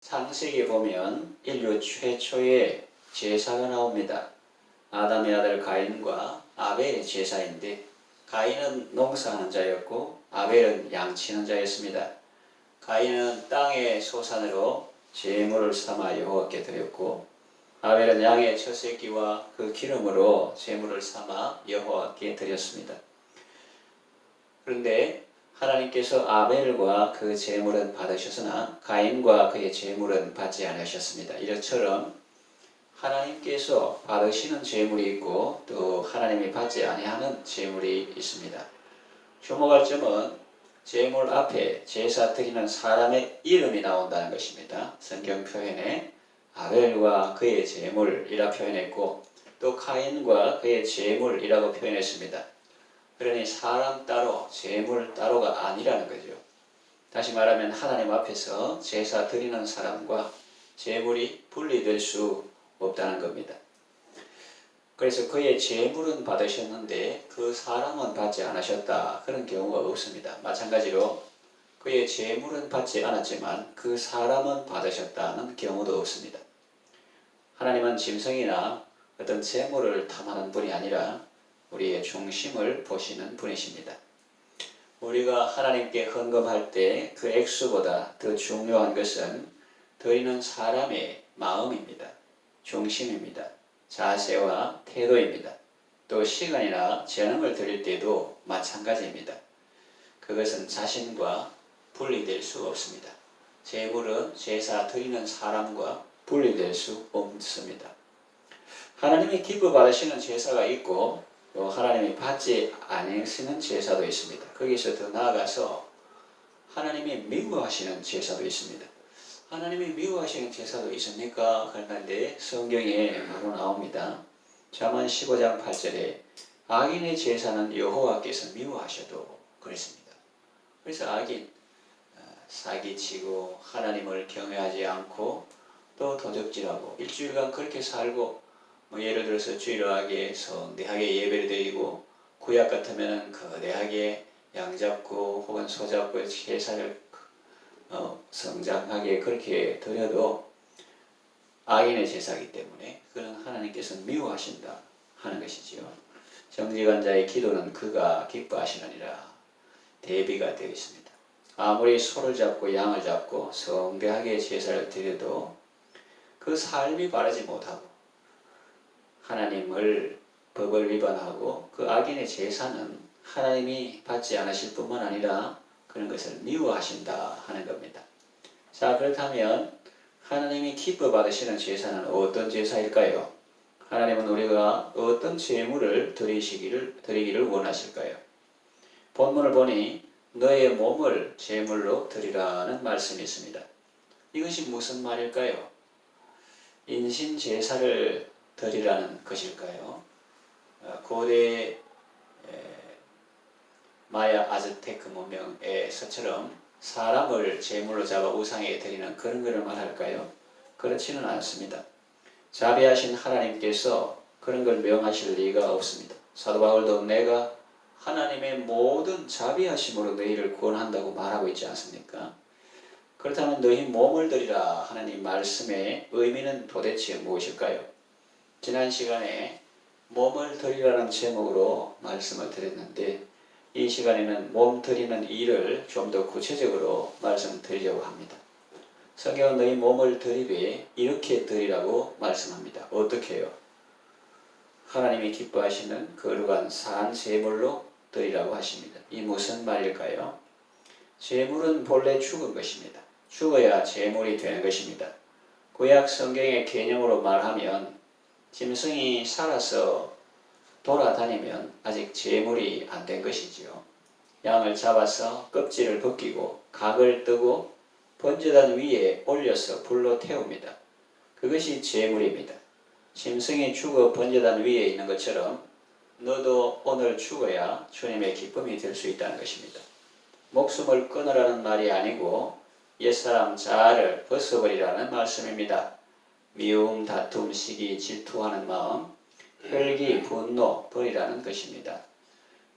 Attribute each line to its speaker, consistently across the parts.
Speaker 1: 창세기에 보면 인류 최초의 제사가 나옵니다. 아담의 아들 가인과 아벨의 제사인데, 가인은 농사하는 자였고 아벨은 양치는 자였습니다. 가인은 땅의 소산으로 제물을 삼아 여호와께 드렸고, 아벨은 양의 첫 새끼와 그 기름으로 제물을 삼아 여호와께 드렸습니다. 그런데 하나님께서 아벨과 그 제물은 받으셨으나 가인과 그의 제물은 받지 않으셨습니다. 이처럼 하나님께서 받으시는 제물이 있고 또 하나님이 받지 아니하는 제물이 있습니다. 주목할 점은 제물 앞에 제사 드리는 사람의 이름이 나온다는 것입니다. 성경 표현에 아벨과 그의 제물이라 표현했고 또 가인과 그의 제물이라고 표현했습니다. 그러니 사람 따로 제물 따로가 아니라는 거죠. 다시 말하면 하나님 앞에서 제사 드리는 사람과 제물이 분리될 수 없다는 겁니다. 그래서 그의 제물은 받으셨는데 그 사람은 받지 않으셨다, 그런 경우가 없습니다. 마찬가지로 그의 제물은 받지 않았지만 그 사람은 받으셨다는 경우도 없습니다. 하나님은 짐승이나 어떤 제물을 탐하는 분이 아니라 우리의 중심을 보시는 분이십니다. 우리가 하나님께 헌금할 때 그 액수보다 더 중요한 것은 드리는 사람의 마음입니다. 중심입니다. 자세와 태도입니다. 또 시간이나 재능을 드릴 때도 마찬가지입니다. 그것은 자신과 분리될 수 없습니다. 제물은 제사 드리는 사람과 분리될 수 없습니다. 하나님이 기뻐 받으시는 제사가 있고 또 하나님이 받지 않으시는 제사도 있습니다. 거기서 더 나아가서 하나님이 미워하시는 제사도 있습니다. 하나님이 미워하시는 제사도 있습니까? 그런데 성경에 바로 나옵니다. 잠언 15장 8절에 악인의 제사는 여호와께서 미워하셔도 그랬습니다. 그래서 악인, 사기치고 하나님을 경외하지 않고 또 도적질하고 일주일간 그렇게 살고, 예를 들어서 주일하게 성대하게 예배를 드리고 구약 같으면 거대하게 양 잡고 혹은 소 잡고 제사를 성장하게 그렇게 드려도 악인의 제사이기 때문에 그는 하나님께서 미워하신다 하는 것이지요. 정직한 자의 기도는 그가 기뻐하시느니라 대비가 되어 있습니다. 아무리 소를 잡고 양을 잡고 성대하게 제사를 드려도 그 삶이 바르지 못하고 하나님을 법을 위반하고 그 악인의 제사는 하나님이 받지 않으실 뿐만 아니라 그런 것을 미워하신다 하는 겁니다. 자, 그렇다면 하나님이 기뻐 받으시는 제사는 어떤 제사일까요? 하나님은 우리가 어떤 제물을 드리기를 원하실까요? 본문을 보니 너의 몸을 제물로 드리라는 말씀이 있습니다. 이것이 무슨 말일까요? 인신 제사를 드리라는 것일까요? 고대 마야 아즈테크 문명에서처럼 사람을 제물로 잡아 우상에게 드리는 그런 것을 말할까요? 그렇지는 않습니다. 자비하신 하나님께서 그런 걸 명하실 리가 없습니다. 사도 바울도 내가 하나님의 모든 자비하심으로 너희를 구원한다고 말하고 있지 않습니까? 그렇다면 너희 몸을 드리라 하나님 말씀의 의미는 도대체 무엇일까요? 지난 시간에 몸을 드리라는 제목으로 말씀을 드렸는데 이 시간에는 몸 드리는 일을 좀 더 구체적으로 말씀드리려고 합니다. 성경은 너희 몸을 드리되 이렇게 드리라고 말씀합니다. 어떻게 해요? 하나님이 기뻐하시는 거룩한 산 제물로 드리라고 하십니다. 이 무슨 말일까요? 제물은 본래 죽은 것입니다. 죽어야 제물이 되는 것입니다. 구약 성경의 개념으로 말하면 짐승이 살아서 돌아다니면 아직 제물이 안 된 것이지요. 양을 잡아서 껍질을 벗기고 각을 뜨고 번제단 위에 올려서 불로 태웁니다. 그것이 제물입니다. 짐승이 죽어 번제단 위에 있는 것처럼 너도 오늘 죽어야 주님의 기쁨이 될 수 있다는 것입니다. 목숨을 끊으라는 말이 아니고 옛사람 자아를 벗어버리라는 말씀입니다. 미움, 다툼, 시기, 질투하는 마음, 혈기, 분노 버리라는 것입니다.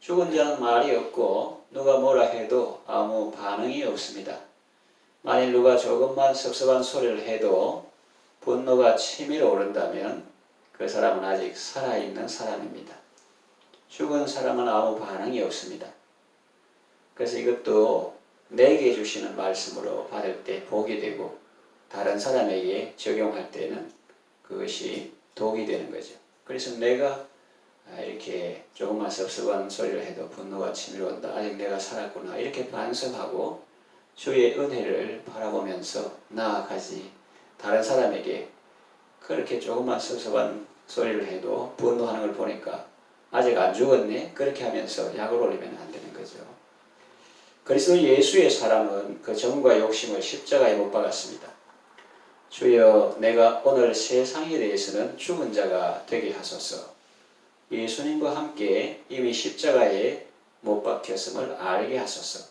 Speaker 1: 죽은 자는 말이 없고 누가 뭐라 해도 아무 반응이 없습니다. 만일 누가 조금만 섭섭한 소리를 해도 분노가 치밀어 오른다면 그 사람은 아직 살아있는 사람입니다. 죽은 사람은 아무 반응이 없습니다. 그래서 이것도 내게 주시는 말씀으로 받을 때 복이 되고 다른 사람에게 적용할 때는 그것이 독이 되는 거죠. 그래서 내가 이렇게 조금만 섭섭한 소리를 해도 분노가 치밀어 온다. 아직 내가 살았구나. 이렇게 반성하고 주의 은혜를 바라보면서 나아가지. 다른 사람에게 그렇게 조금만 섭섭한 소리를 해도 분노하는 걸 보니까 아직 안 죽었네? 그렇게 하면서 약을 올리면 안 되는 거죠. 그리스도 예수의 사랑은 그 정과 욕심을 십자가에 못 박았습니다. 주여 내가 오늘 세상에 대해서는 죽은 자가 되게 하소서. 예수님과 함께 이미 십자가에 못 박혔음을 알게 하소서.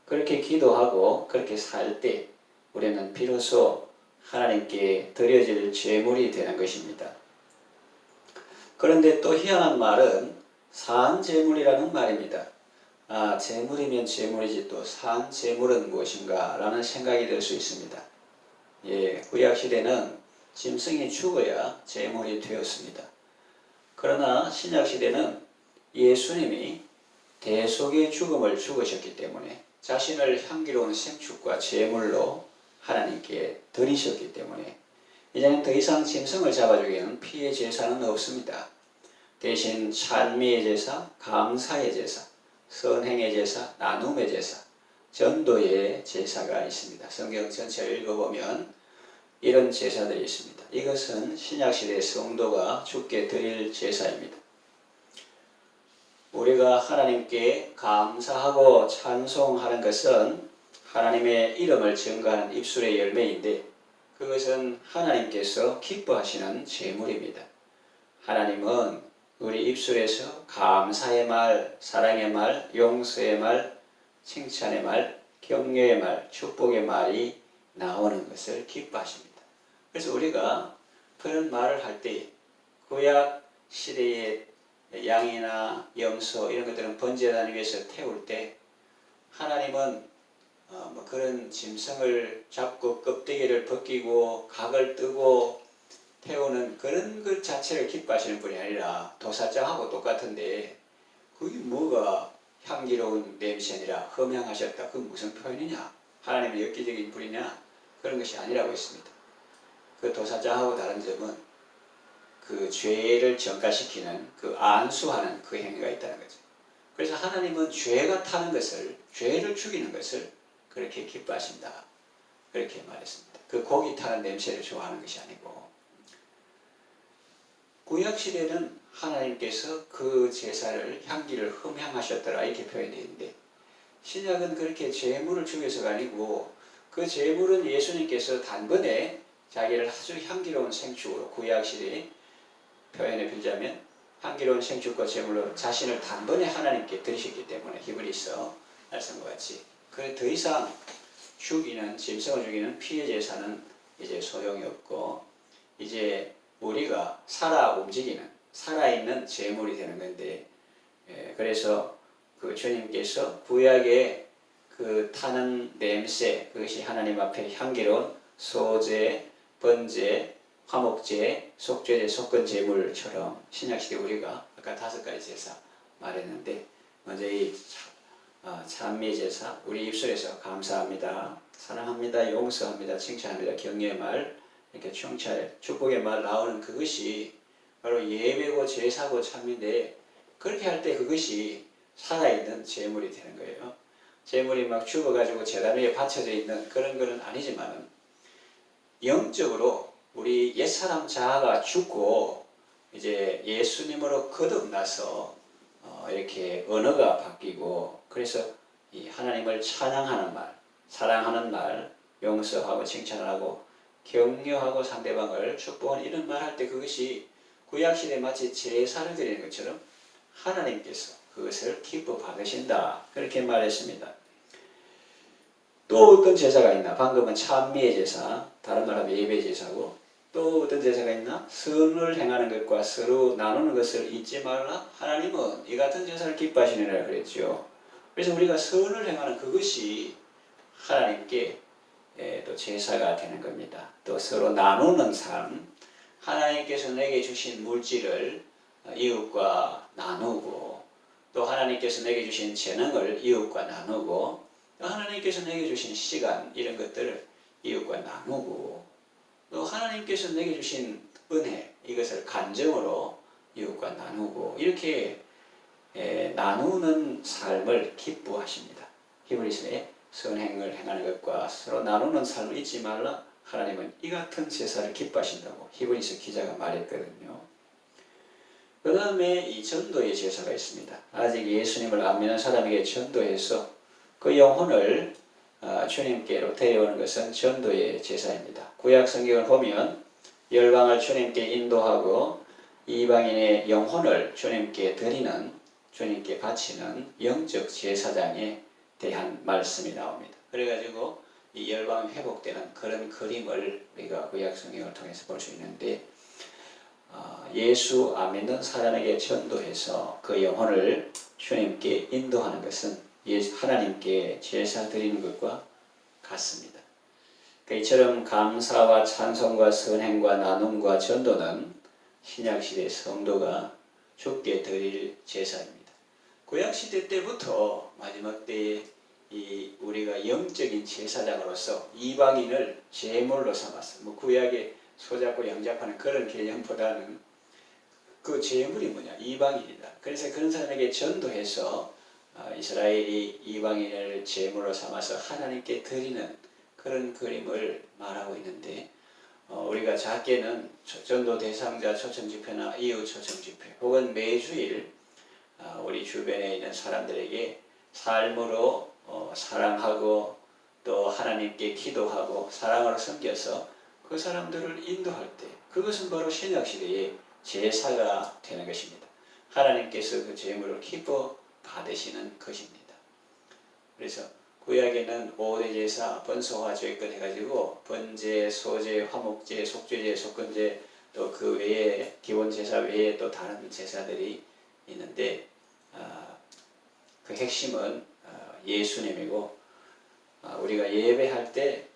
Speaker 1: 그렇게 기도하고 그렇게 살 때 우리는 비로소 하나님께 드려질 제물이 되는 것입니다. 그런데 또 희한한 말은 산 제물이라는 말입니다. 제물이면 제물이지 또 산 제물은 무엇인가 라는 생각이 들 수 있습니다. 구약시대는 짐승이 죽어야 제물이 되었습니다. 그러나 신약시대는 예수님이 대속의 죽음을 죽으셨기 때문에 자신을 향기로운 생축과 제물로 하나님께 드리셨기 때문에 이제는 더 이상 짐승을 잡아주기에는 피의 제사는 없습니다. 대신 찬미의 제사, 감사의 제사, 선행의 제사, 나눔의 제사, 전도의 제사가 있습니다. 성경 전체를 읽어보면 이런 제사들이 있습니다. 이것은 신약시대 성도가 주께 드릴 제사입니다. 우리가 하나님께 감사하고 찬송하는 것은 하나님의 이름을 증거하는 입술의 열매인데 그것은 하나님께서 기뻐하시는 제물입니다. 하나님은 우리 입술에서 감사의 말, 사랑의 말, 용서의 말, 칭찬의 말, 격려의 말, 축복의 말이 나오는 것을 기뻐하십니다. 그래서 우리가 그런 말을 할 때 구약 시대의 양이나 염소 이런 것들은 번제단 위에서 태울 때 하나님은 그런 짐승을 잡고 껍데기를 벗기고 각을 뜨고 태우는 그런 것 자체를 기뻐하시는 분이 아니라 도살장하고 똑같은데 그게 뭐가 향기로운 냄새니라 흠향하셨다. 그건 무슨 표현이냐? 하나님의 엽기적인 분이냐? 그런 것이 아니라고 했습니다. 그 도살장하고 다른 점은 그 죄를 전가시키는 그 안수하는 그 행위가 있다는 거죠. 그래서 하나님은 죄가 타는 것을 죄를 죽이는 것을 그렇게 기뻐하신다. 그렇게 말했습니다. 그 고기 타는 냄새를 좋아하는 것이 아니고 구약시대는 하나님께서 그 제사를 향기를 흠향하셨더라 이렇게 표현되어 있는데 신약은 그렇게 제물을 죽여서가 아니고 그 제물은 예수님께서 단번에 자기를 아주 향기로운 생축으로 구약시대에 표현해 빌자면 향기로운 생축과 제물로 자신을 단번에 하나님께 드리셨기 때문에 히브리서 말씀과 같이 그 더 이상 죽이는 짐승을 죽이는 피의 제사는 이제 소용이 없고 이제 우리가 살아 움직이는 살아있는 제물이 되는 건데 그래서 그 주님께서 구약의 그 타는 냄새 그것이 하나님 앞에 향기로운 소제, 번제, 화목제, 속죄제, 속건제물처럼 신약시대 우리가 아까 5가지 제사 말했는데 먼저 이 찬미 제사 우리 입술에서 감사합니다, 사랑합니다, 용서합니다, 칭찬합니다, 격려의 말 이렇게 충찰, 축복의 말 나오는 그것이 바로 예배고 제사고 찬미인데 그렇게 할 때 그것이 살아있는 제물이 되는 거예요. 제물이 막 죽어가지고 제단 위에 받쳐져 있는 그런 거는 아니지만 영적으로 우리 옛사람 자아가 죽고 이제 예수님으로 거듭나서 이렇게 언어가 바뀌고 그래서 이 하나님을 찬양하는 말, 사랑하는 말, 용서하고 칭찬하고 격려하고 상대방을 축복하는 이런 말 할 때 그것이 구약시대에 마치 제사를 드리는 것처럼 하나님께서 그것을 기뻐 받으신다. 그렇게 말했습니다. 또 어떤 제사가 있나? 방금은 찬미의 제사, 다른 말하면 예배 제사고 또 어떤 제사가 있나? 선을 행하는 것과 서로 나누는 것을 잊지 말라. 하나님은 이 같은 제사를 기뻐하시느라 그랬죠. 그래서 우리가 선을 행하는 그것이 하나님께 또 제사가 되는 겁니다. 또 서로 나누는 삶, 하나님께서 내게 주신 물질을 이웃과 나누고, 또 하나님께서 내게 주신 재능을 이웃과 나누고, 또 하나님께서 내게 주신 시간, 이런 것들을 이웃과 나누고, 또 하나님께서 내게 주신 은혜, 이것을 간증으로 이웃과 나누고, 이렇게 나누는 삶을 기뻐하십니다. 히브리서에 선행을 행하는 것과 서로 나누는 삶을 잊지 말라. 하나님은 이 같은 제사를 기뻐하신다고 히브리서 기자가 말했거든요. 그 다음에 이 전도의 제사가 있습니다. 아직 예수님을 안 믿는 사람에게 전도해서 그 영혼을 주님께로 데려오는 것은 전도의 제사입니다. 구약 성경을 보면 열방을 주님께 인도하고 이방인의 영혼을 주님께 드리는, 주님께 바치는 영적 제사장에 대한 말씀이 나옵니다. 그래가지고 이 열방이 회복되는 그런 그림을 우리가 구약 성경을 통해서 볼 수 있는데, 예수 안 믿는 사람에게 전도해서 그 영혼을 주님께 인도하는 것은 하나님께 제사 드리는 것과 같습니다. 이처럼 감사와 찬송과 선행과 나눔과 전도는 신약시대 성도가 주께 드릴 제사입니다. 구약시대 때부터 마지막 때에 우리가 영적인 제사장으로서 이방인을 제물로 삼았어. 구약의 소잡고 양잡하는 그런 개념보다는 그 제물이 뭐냐? 이방인이다. 그래서 그런 사람에게 전도해서 이스라엘이 이방인을 제물로 삼아서 하나님께 드리는 그런 그림을 말하고 있는데, 우리가 작게는 전도 대상자 초청집회나 이웃 초청집회 혹은 매주일 우리 주변에 있는 사람들에게 삶으로 사랑하고 또 하나님께 기도하고 사랑으로 섬겨서 그 사람들을 인도할 때, 그것은 바로 신약시대의 제사가 되는 것입니다. 하나님께서 그 제물을 기뻐 받으시는 것입니다. 그래서 구약에는 5대 제사, 번소화죄권 해가지고 번제, 소제, 화목제, 속죄제, 속건제, 또 그 외에 기본 제사 외에 또 다른 제사들이 있는데, 그 핵심은 예수님이고, 우리가 예배할 때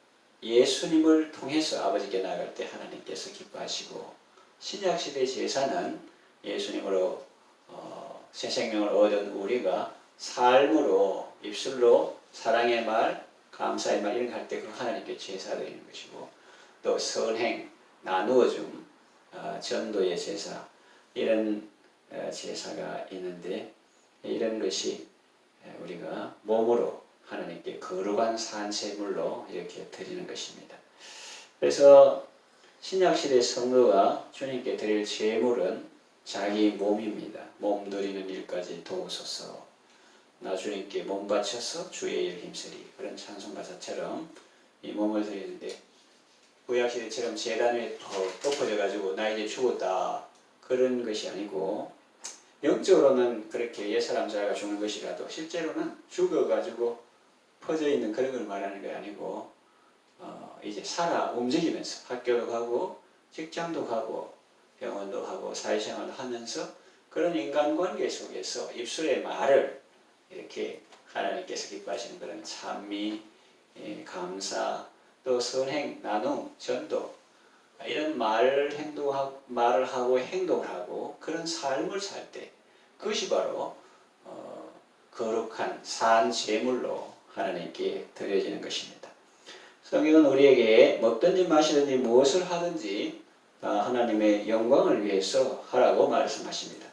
Speaker 1: 예수님을 통해서 아버지께 나아갈 때 하나님께서 기뻐하시고, 신약시대 제사는 예수님으로 새 생명을 얻은 우리가 삶으로, 입술로 사랑의 말, 감사의 말 이런 거 할 때 그 하나님께 제사 드리는 것이고, 또 선행, 나누어줌, 전도의 제사, 이런 제사가 있는데, 이런 것이 우리가 몸으로 하나님께 거룩한 산제물로 이렇게 드리는 것입니다. 그래서 신약시대 성도가 주님께 드릴 제물은 자기 몸입니다. 몸 드리는 일까지 도우소서. 나 주님께 몸 바쳐서 주의 일 힘쓰리. 그런 찬송가사처럼 이 몸을 드리는데, 구약시대처럼 제단 위에 덮어져 가지고 나 이제 죽었다 그런 것이 아니고, 영적으로는 그렇게 옛사람 자가 죽는 것이라도 실제로는 죽어가지고 퍼져 있는 그런 걸 말하는 게 아니고, 이제 살아 움직이면서 학교도 가고 직장도 가고 병원도 하고 사회생활도 하면서 그런 인간관계 속에서 입술의 말을 이렇게 하나님께서 기뻐하시는 그런 찬미, 감사, 또 선행, 나눔, 전도, 이런 말을 하고 행동을 하고 그런 삶을 살 때, 그것이 바로 거룩한 산 제물로 하나님께 드려지는 것입니다. 성경은 우리에게 먹든지 마시든지 무엇을 하든지 하나님의 영광을 위해서 하라고 말씀하십니다.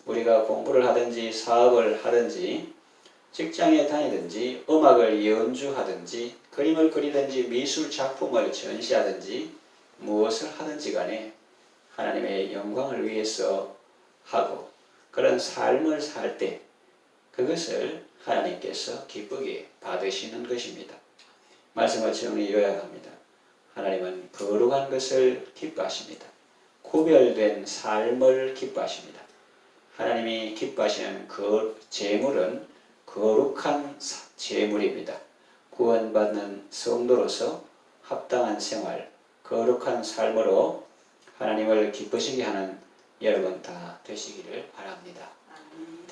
Speaker 1: 우리가 공부를 하든지 사업을 하든지 직장에 다니든지 음악을 연주하든지 그림을 그리든지 미술 작품을 전시하든지 무엇을 하든지 간에 하나님의 영광을 위해서 하고 그런 삶을 살 때 그것을 하나님께서 기쁘게 받으시는 것입니다. 말씀을 정리 요약합니다. 하나님은 거룩한 것을 기뻐하십니다. 구별된 삶을 기뻐하십니다. 하나님이 기뻐하시는 그 제물은 거룩한 제물입니다. 구원받는 성도로서 합당한 생활, 거룩한 삶으로 하나님을 기쁘시게 하는 여러분 다 되시기를 바랍니다.